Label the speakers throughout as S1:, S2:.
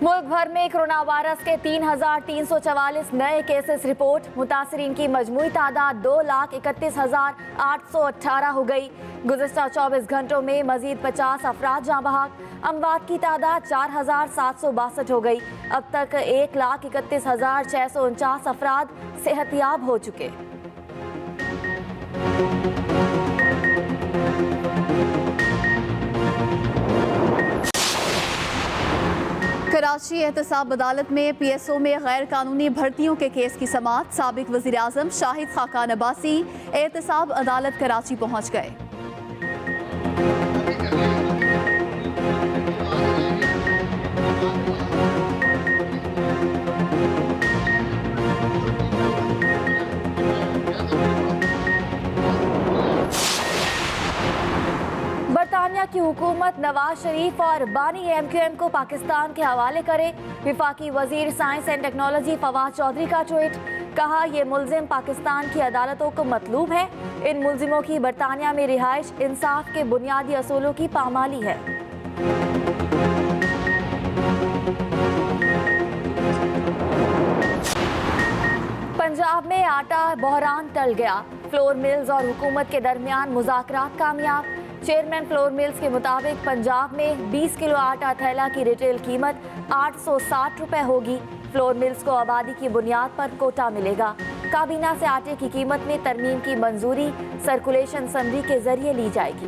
S1: मुल्क भर में कोरोना वायरस के 3,344 नए केसेस रिपोर्ट। मुतासरीन की मजमूई तादाद 2,31,818 हो गई। गुज़िश्ता 24 घंटों में मजीद 50 अफराद जाँ बहक। अमवात की तादाद 4,762 हो गई। अब तक 1,31,649 अफराद सेहतियाब हो चुके।
S2: कराची एहतसाब अदालत में PSO में गैर कानूनी भर्तियों के केस की समाअत। साबिक वज़ीर आज़म शाहिद खाकान अब्बासी एहतसाब अदालत कराची पहुँच गए।
S1: बरतानिया की हुकूमत नवाज शरीफ और बानी MQM को पाकिस्तान के हवाले करे। विफाकी वजीर science and technology Fawad Chaudhry का ट्वीट। कहा, ये मुल्जिम पाकिस्तान की अदालतों को मतलूब है। इन मुल्जिमों की बरतानिया में रिहाइश इंसाफ के बुनियादी असूलों की पामाली है। पंजाब में आटा बहरान टल गया। फ्लोर मिल्स और हुकूमत के दरमियान मुज़ाकरात कामयाब। चेयरमैन फ्लोर मिल्स के मुताबिक पंजाब में 20 किलो आटा थैला की रिटेल कीमत 860 रुपए होगी। फ्लोर मिल्स को आबादी की बुनियाद पर कोटा मिलेगा। काबीना से आटे की कीमत में तरमीम की मंजूरी सर्कुलेशन समरी के जरिए ली जाएगी।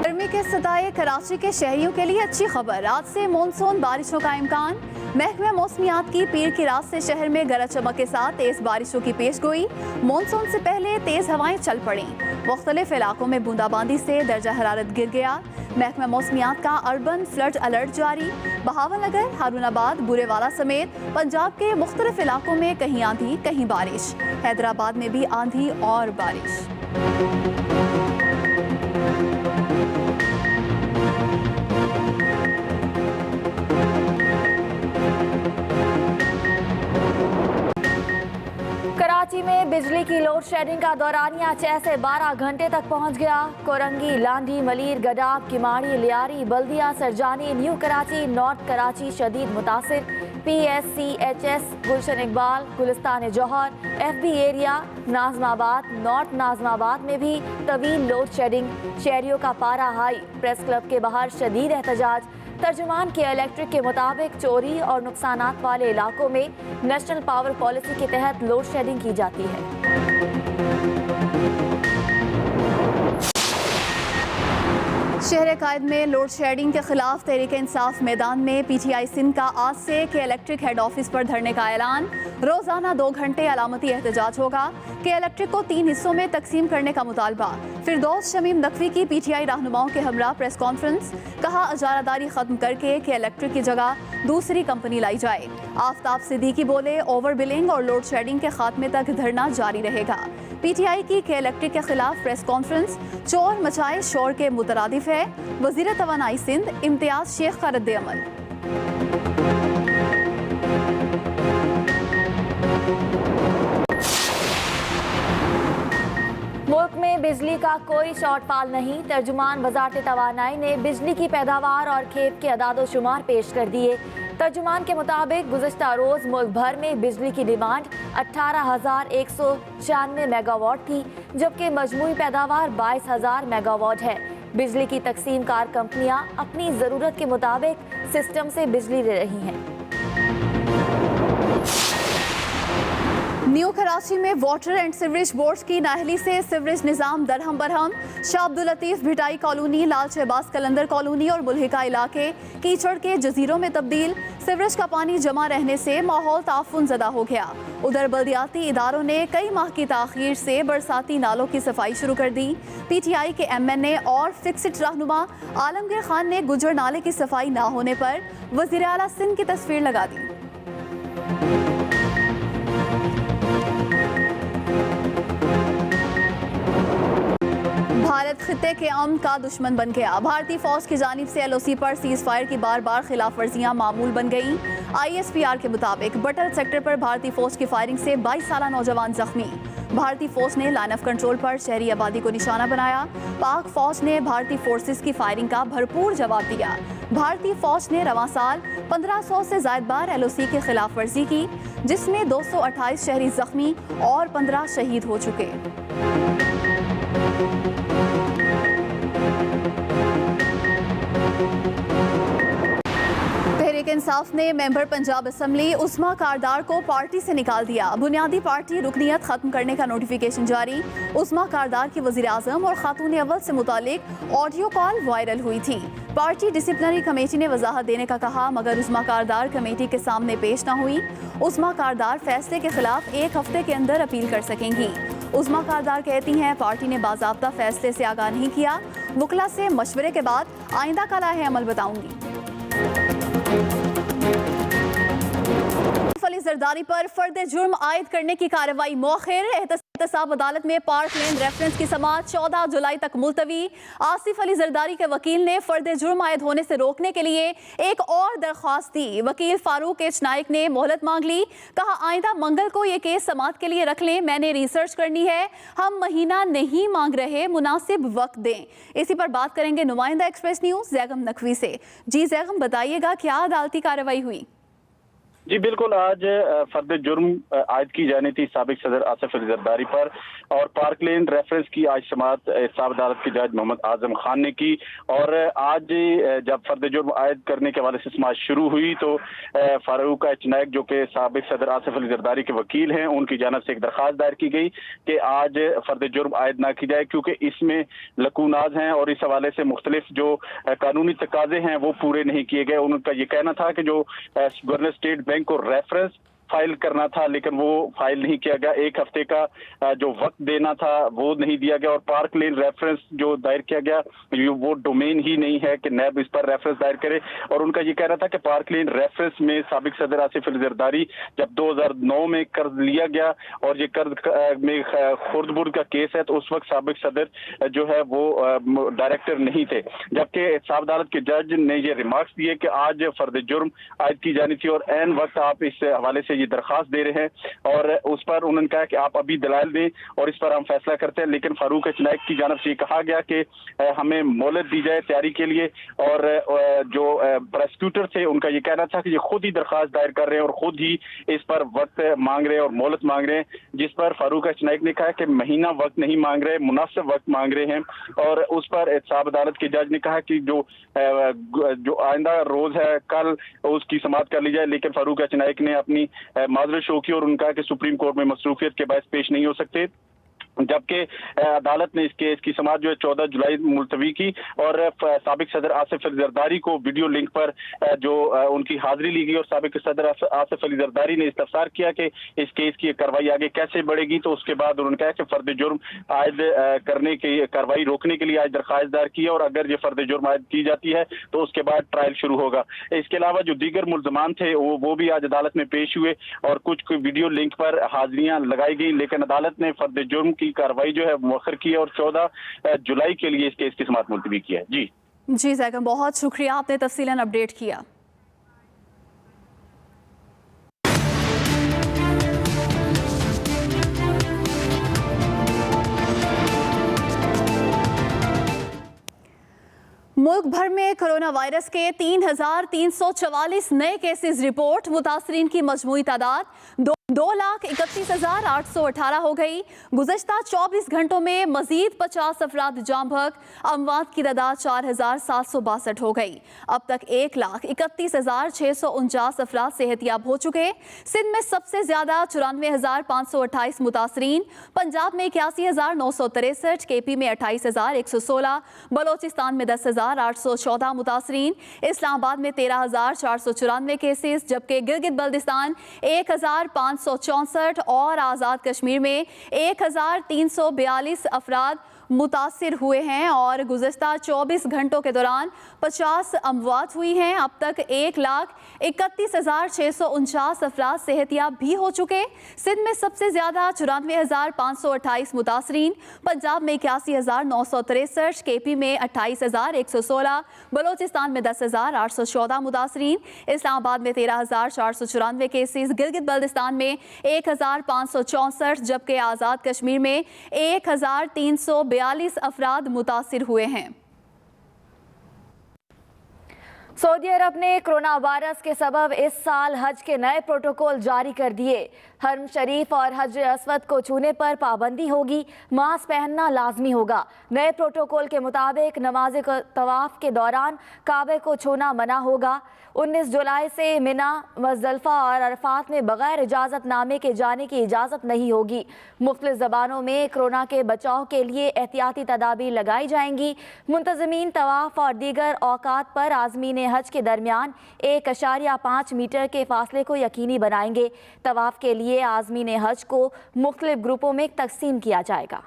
S2: गर्मी के सताए कराची के शहरियों के लिए अच्छी खबर। आज से मानसून बारिशों का इम्कान। महकमा मौसमियात की पीर की रात से शहर में गरज चमक के साथ तेज बारिशों की पेशगोई। मानसून से पहले तेज हवाएं चल पड़ी। मुख्तलिफ इलाकों में बूंदाबांदी से दर्जा हरारत गिर गया। महकमा मौसमियात का अर्बन फ्लड अलर्ट जारी। बहावलनगर, हारूनाबाद, बुरेवाला समेत पंजाब के मुख्तलिफ इलाकों में कहीं आंधी कहीं बारिश। हैदराबाद में भी आंधी और बारिश।
S1: कराची में बिजली की लोड शेडिंग का दौरानिया 6 से 12 घंटे तक पहुंच गया। कोरंगी, लांडी, मलीर, गडाब, किमाड़ी, लियारी, बल्दिया, सरजानी, न्यू कराची, नॉर्थ कराची शदीद मुतासिर। PSCHS, गुलशन इकबाल, गुलिस्तान जौहर, FB area, Najmabad, north Najmabad में भी तवील लोड शेडिंग। शहरियों का पारा हाई। प्रेस क्लब के बाहर शदीद एहतजाज। तर्जुमान के इलेक्ट्रिक के मुताबिक चोरी और नुकसानात वाले इलाकों में नेशनल पावर पॉलिसी के तहत लोड शेडिंग की जाती है।
S2: शहर कायद में लोड शेडिंग के खिलाफ तहरीक इंसाफ मैदान में PTI सिंध का आज से के इलेक्ट्रिक हेड ऑफिस पर धरने का ऐलान। रोजाना 2 घंटे अलामती एहतजाज होगा। के इलेक्ट्रिक को 3 हिस्सों में तकसीम करने का मुतालबा। फिरदौस शमीम नकवी की PTI रहनुमाओं के हमरा प्रेस कॉन्फ्रेंस। कहा, अजारादारी खत्म करके के इलेक्ट्रिक की जगह दूसरी कंपनी लाई जाए। आफ्ताब सिद्दीकी बोले, ओवर बिलिंग और लोड शेडिंग के खात्मे तक धरना जारी रहेगा। PTI की के इलेक्ट्रिक के खिलाफ प्रेस कॉन्फ्रेंस। चोर मचाए शोर के मुतरादिफ है। वजीर तवानाई सिंध इम्तियाज शेख का रद्द अमल।
S1: मुल्क में बिजली का कोई शॉर्टफॉल नहीं। तर्जुमान वजारत तवानाई ने बिजली की पैदावार और खेप के अदादो शुमार पेश कर दिए। तर्जुमान के मुताबिक गुज़िश्ता रोज़ मुल्क भर में बिजली की डिमांड 18,196 मेगावाट थी, जबकि मजमूई पैदावार 22,000 मेगावाट है। बिजली की तकसीम कार कंपनियां अपनी ज़रूरत के मुताबिक सिस्टम से बिजली ले रही हैं।
S2: न्यू कराची में वाटर एंड सीवरेज बोर्ड की नाअहली से सीवरेज निज़ाम दरहम बरहम। शाह अब्दुल लतीफ भिटाई कॉलोनी, लाल शहबाज कलंदर कॉलोनी और बुल्हिका इलाके कीचड़ के जजीरों में तब्दील। सीवरेज का पानी जमा रहने से माहौल ताफुन ज़दा हो गया। उधर बल्दियाती इदारों ने कई माह की ताखीर से बरसाती नालों की सफाई शुरू कर दी। PTI के MNA और फिक्सिट रहनुमा आलमगीर खान ने गुजर नाले की सफाई ना होने पर वज़ीर आला सिंध की तस्वीर लगा दी। भारत खित्ते के अमन का दुश्मन बन गया। भारतीय फौज की जानिब से LOC पर सीज फायर की बार बार खिलाफ वर्जियां मामूल बन गईं। ISPR के मुताबिक बटल सेक्टर पर भारतीय फौज की फायरिंग से 22 साला नौजवान जख्मी। भारतीय फौज ने लाइन ऑफ कंट्रोल पर शहरी आबादी को निशाना बनाया। पाक फौज ने भारतीय फोर्सेस की फायरिंग का भरपूर जवाब दिया। भारतीय फौज ने रवां साल 1500 से ज्यादा बार LOC की खिलाफ वर्जी की, जिसमें 228 शहरी जख्मी और 15 शहीद हो चुके। तहरीक इंसाफ ने मेंबर पंजाब असम्बली उस्मा कारदार को पार्टी से निकाल दिया। बुनियादी पार्टी रुकनियत खत्म करने का नोटिफिकेशन जारी। उस्मा कारदार की वजीर आजम और खातून अव्वल से मुतालिक ऑडियो कॉल वायरल हुई थी। पार्टी डिसिप्लिनरी कमेटी ने वजाहत देने का कहा, मगर उस्मा कारदार कमेटी के सामने पेश न हुई। उस्मा कारदार फैसले के खिलाफ 1 हफ्ते के अंदर अपील कर सकेंगी। उस्मा कारदार कहती हैं, पार्टी ने बाज़ाब्ता फैसले से आगाह नहीं किया। वकला से मशवरे के बाद आइंदा का लाहे अमल बताऊंगी। अली जरदारी पर फर्द जुर्म आयद करने की कार्रवाई मौखिर। एहतसाब अदालत में पार्क लेन रेफरेंस की समाअत 14 जुलाई तक मुलतवी। आसिफ अली जरदारी के वकील ने फर्द जुर्म आयद होने से रोकने के लिए एक और दरख्वास्त दी। वकील फारूक एच नाइक ने मोहलत मांग ली। कहा, आइंदा मंगल को ये केस समाअत के लिए रख लें, मैंने रिसर्च करनी है। हम महीना नहीं मांग रहे, मुनासिब वक्त दें। इसी पर बात करेंगे नुमाइंदा एक्सप्रेस न्यूज जैगम नकवी से। जी जैगम, बताइएगा क्या अदालती कार्रवाई हुई?
S3: जी बिल्कुल, आज फर्द जुर्म आयद की जानी थी साबिक सदर आसिफ अली जरदारी पर, और पार्क लेन रेफरेंस की आज समाअत इंसाफ अदालत के जज मोहम्मद आजम खान ने की। और आज जब फर्द जुर्म आयद करने के हवाले से समाअत शुरू हुई तो फारूक एच नाइक, जो कि साबिक सदर आसिफ अली जरदारी के वकील हैं, उनकी जानब से एक दरख्वास्त दायर की गई कि आज फर्द जुर्म आयद ना की जाए, क्योंकि इसमें लकूनाज हैं और इस हवाले से मुख्तलिफ जो कानूनी तकाजे हैं वो पूरे नहीं किए गए। उनका ये कहना था कि जो गवर्नर स्टेट बैंक को रेफरेंस फाइल करना था, लेकिन वो फाइल नहीं किया गया। 1 हफ्ते का जो वक्त देना था वो नहीं दिया गया। और पार्क लेन रेफरेंस जो दायर किया गया वो डोमेन ही नहीं है कि नैब इस पर रेफरेंस दायर करे। और उनका ये कहना था कि पार्क लेन रेफरेंस में साबिक सदर आसिफ अली जरदारी जब 2009 में कर्ज लिया गया और ये कर्ज में खुर्द-बुर्द का केस है, तो उस वक्त साबिक सदर जो है वो डायरेक्टर नहीं थे। जबकि इंसाफ अदालत के जज ने ये रिमार्क्स दिए कि आज फर्द जुर्म आयद की जानी थी और ऐन वक्त आप इस हवाले से ये दरखास्त दे रहे हैं। और उस पर उन्होंने कहा कि आप अभी दलाइल दें और इस पर हम फैसला करते हैं। लेकिन फारूक एच नाइक की जानब से ये कहा गया कि हमें मोहलत दी जाए तैयारी के लिए। और जो प्रोसिक्यूटर थे उनका ये कहना था कि ये खुद ही दरखास्त दायर कर रहे हैं और खुद ही इस पर वक्त मांग रहे हैं और मोहलत मांग रहे हैं, जिस पर फारूक एच नाइक ने कहा कि महीना वक्त नहीं मांग रहे, मुनासिब वक्त मांग रहे हैं। और उस पर इंसाफ अदालत के जज ने कहा कि जो आइंदा रोज है कल उसकी समाअत कर ली जाए। लेकिन फारूक एच नाइक ने अपनी माजरत शो की और उनका कि सुप्रीम कोर्ट में मसरूफियत के बायस पेश नहीं हो सकते। जबकि अदालत ने इस केस की समाअत जो है 14 जुलाई मुलतवी की। और साबिक सदर आसिफ अली जरदारी को वीडियो लिंक पर जो उनकी हाजिरी ली गई और साबिक सदर आसिफ अली जरदारी ने इस्तफसार किया कि इस केस की कार्रवाई आगे कैसे बढ़ेगी। तो उसके बाद उन्होंने कहा कि फर्द जुर्म आयद करने की कार्रवाई रोकने के लिए आज दरख्वास्त दायर की है और अगर ये फर्द जुर्म आयद की जाती है तो उसके बाद ट्रायल शुरू होगा। इसके अलावा जो दीगर मुल्जमान थे वो भी आज अदालत में पेश हुए और कुछ वीडियो लिंक पर हाजिरियां लगाई गई। लेकिन अदालत ने फर्द जुर्म की कार्रवाई जो है मुअख्खर की है और 14 जुलाई के लिए इस केस की समाअत मुलतवी की है। जी
S2: जैगम, बहुत शुक्रिया, आपने तफसीलन अपडेट किया। मुल्क भर में कोरोना वायरस के 3,344 नए केसेस रिपोर्ट। मुतासरीन की मजमूई तादाद 2,31,818 हो गई। गुज़श्ता 24 घंटों में मजीद 50 अफराद जाम भग। अमवात की तादाद 4,762 हो गई। अब तक 1,31,649 अफराद सेहतियाब हो चुके। सिंध में सबसे ज्यादा 94,528 मुतासरीन, पंजाब में 81,963, KP में 28,116, बलोचिस्तान में 10,814 मुतासरीन, इस्लामाबाद में 13,494 केसेस, जबकि गिलगित बल्दिस्तान 1,564 और आज़ाद कश्मीर में 1,342 अफराद मुतासिर हुए हैं और गुज़श्ता 24 घंटों के दौरान 50 अमवात हुई हैं। अब तक 1,31,649 अफराद सेहतियाब भी हो चुके। सिंध में सबसे ज़्यादा 94,528 मुतासरीन, पंजाब में 81,963, KP में 28,116, बलोचिस्तान में 10,814 मुतासरीन, इस्लामाबाद में 13,494 केसेस, गिलगित बल्तिस्तान में 1,564, जबकि आज़ाद कश्मीर में 1,342 अफराद मुतासिर हुए हैं।
S1: सऊदी अरब ने कोरोना वायरस के सबब इस साल हज के नए प्रोटोकॉल जारी कर दिए। हरम शरीफ और हजर अस्वद को छूने पर पाबंदी होगी, मास्क पहनना लाजमी होगा। नए प्रोटोकॉल के मुताबिक नमाज तवाफ के दौरान काबे को छूना मना होगा। 19 जुलाई से मिना, मुज़दलिफ़ा और अरफात में बगैर इजाज़तनामे के जाने की इजाज़त नहीं होगी। मुख्तलिफ ज़बानों में कोरोना के बचाव के लिए एहतियाती तदाबीर लगाई जाएंगी। मुंतज़मीन तवाफ़ और दीगर औकात पर आज़मीन हज के दरमियान 1.5 मीटर के फासले को यकीनी बनाएंगे। तवाफ़ के लिए आज़मीन हज को मुख्तलिफ ग्रुपों में तकसीम किया जाएगा।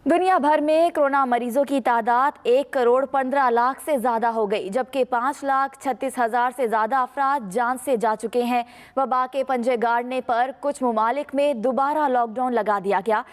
S1: दुनिया भर में कोरोना मरीजों की तादाद 1,15,00,000 से ज़्यादा हो गई, जबकि 5,36,000 से ज़्यादा अफराद जान से जा चुके हैं। वबा के पंजे गाड़ने पर कुछ ममालिक में दोबारा लॉकडाउन लगा दिया गया।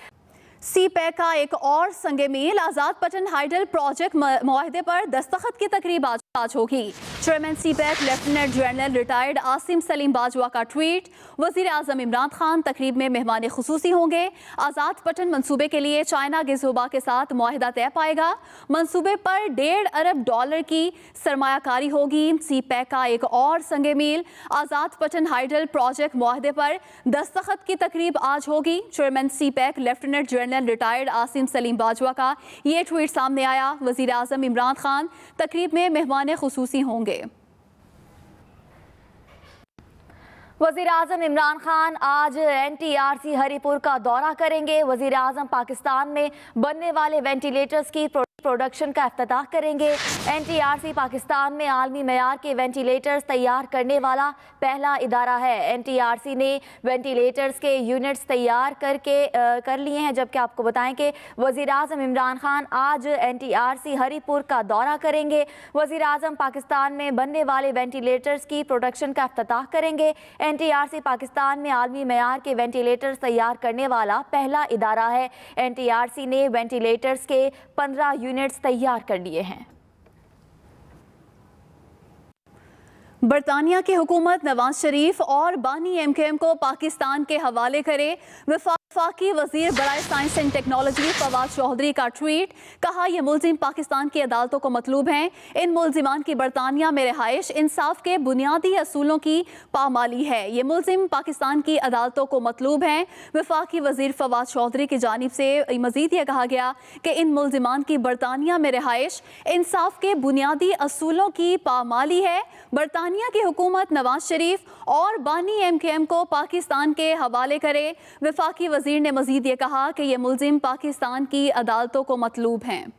S2: CPEC का एक और संगे मील, आज़ाद पटन हाइडल प्रोजेक्ट मुआहदे पर दस्तखत की तकरीब आज होगी। Chairman CPEC lieutenant general retired Asim Salim Bajwa का ट्वीट। वज़ीर आज़म इमरान खान तकरीब में मेहमान खुसूसी होंगे। आज़ाद पटन मंसूबे के लिए चाइना के सूबा के साथ मुआहदा तय पाएगा। मंसूबे पर $1.5 अरब की सरमायाकारी होगी। CPEC का एक और संगे मील, आज़ाद पटन हाइडल प्रोजेक्ट मुआहदे पर दस्तखत की तकरीब आज होगी। Chairman CPEC lieutenant general retired Asim Salim Bajwa का ये ट्वीट सामने आया। वज़ीर आज़म इमरान खान तकरीब में मेहमान खुसूसी होंगे।
S1: वज़ीर आज़म इमरान खान आज NTRC हरिपुर का दौरा करेंगे। वज़ीर आज़म पाकिस्तान में बनने वाले वेंटिलेटर्स की प्रोडक्शन का इफ्तिताह करेंगे। NTRC पाकिस्तान में आलमी मयार के वेंटिलेटर्स तैयार करने वाला पहला इदारा है। NTRC ने वेंटिलेटर्स के यूनिट्स तैयार कर लिए हैं। जबकि आपको बताएं कि वज़ीर आज़म इमरान खान आज NTRC हरिपुर का दौरा करेंगे। वज़ीर आज़म पाकिस्तान में बनने वाले वेंटिलेटर्स की प्रोडक्शन का इफ्तिताह करेंगे। NTRC पाकिस्तान में आलमी मयार के वेंटिलेटर्स तैयार करने वाला पहला इदारा है। NTRC ने वेंटिलेटर्स के 15 यूनिट्स तैयार कर लिए हैं।
S2: बरतानिया की हुकूमत नवाज शरीफ और बानी MKM को पाकिस्तान के हवाले करे। वफाकी वजीर बराए science and technology Fawad Chaudhry का ट्वीट। कहा, यह मुलजिम पाकिस्तान की अदालतों को मतलूब हैं। इन मुलजिमान की बरतानिया में रिहाइश इंसाफ के बुनियादी असूलों की पामाली है। ये मुलजिम पाकिस्तान की अदालतों को मतलूब हैं। वफाकी वजीर फवाद चौधरी की जानिब से मजीद यह कहा गया कि इन मुलजिमान की बरतानिया में रिहाइश इंसाफ के बुनियादी असूलों की पामाली है। बरतानिया की हुकूमत नवाज शरीफ और बानी MKM को पाकिस्तान के हवाले करे। वफाकी वजीर ने मजीद ये कहा कि ये मुलजिम पाकिस्तान की अदालतों को मतलूब हैं।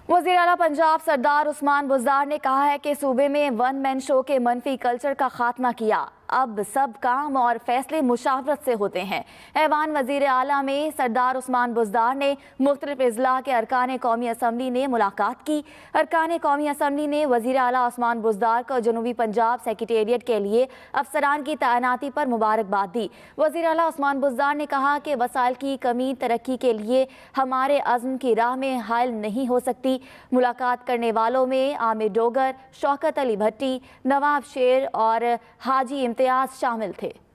S1: वज़ीर आला पंजाब सरदार उस्मान बुज़दार ने कहा है कि सूबे में वन मैन शो के मनफी कल्चर का खात्मा किया। अब सब काम और फैसले मुशावरत से होते हैं। ऐवान वज़ीर आला में सरदार उस्मान बुज़दार ने मुख्तलिफ अज़ला के अरकान कौमी असम्बली ने मुलाकात की। अरकान कौमी असम्बली ने वज़ीर आला उस्मान बुज़दार को जनूबी पंजाब सेक्रेटेरिएट के लिए अफसरान की तैनाती पर मुबारकबाद दी। वज़ीर आला उस्मान बुज़दार ने कहा कि वसाइल की कमी तरक्की के लिए हमारे अज़्म की राह में हायल नहीं हो सकती। मुलाकात करने वालों में आमिर डोगर, शौकत अली भट्टी, नवाब शेर और हाजी इम्तियाज़ शामिल थे।